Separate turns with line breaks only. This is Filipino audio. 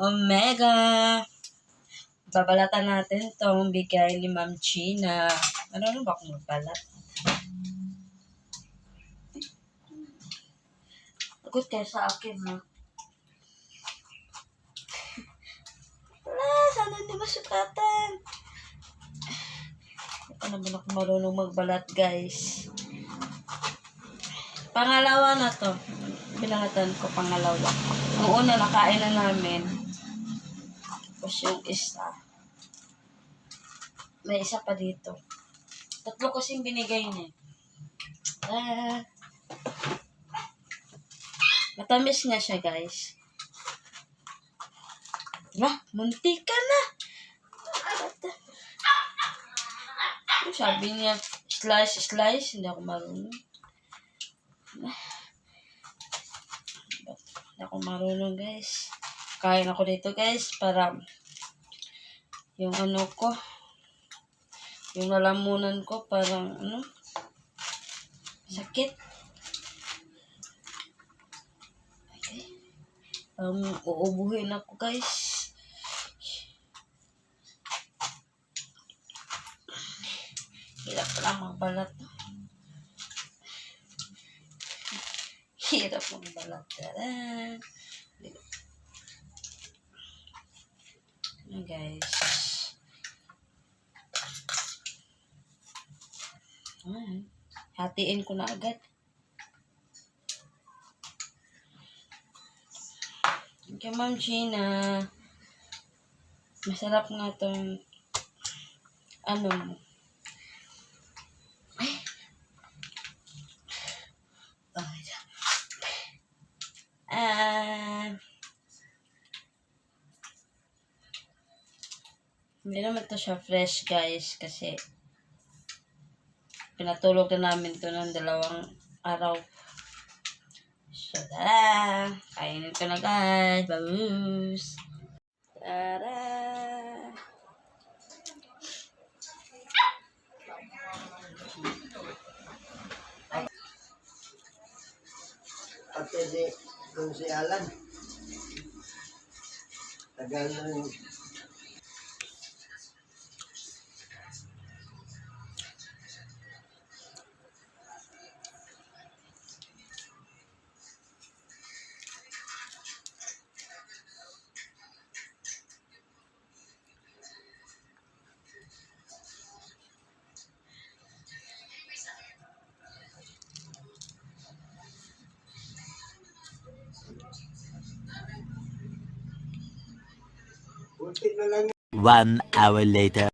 Omega. Babalatan natin itong bigay ni Ma'am Gina. Ano ba kung magbalat? Takot kayo sa akin, ha? Sana hindi masukatan. Hindi pa naman ako marunong magbalat, guys. Pangalawa na to. Pinangatan ko pangalawa. Ang una, nakain na namin. Tapos yung isa. May isa pa dito. Tatlo kasing binigay niya. Matamis nga siya, guys. Munti ka na. Sabi niya, slice. Hindi ako marunong. Hindi ako marunong, guys. Kain ako dito, guys, para yung ano ko, yung lalamunan ko, parang, sakit. Okay. Uubuhin ako, guys. Hirap pala magbalat. Hirap magbalat. Ano, guys. Hatiin ko na agad. Thank you, Ma'am Gina. Masarap nga itong hindi naman to siya fresh, guys, kasi pinatulog na namin to ng 2 araw. So, tara! Kainin ko na, guys. Babus! Tara!
Pati kung si Alan, tagal na rin. Buti na lang.
1 hour later.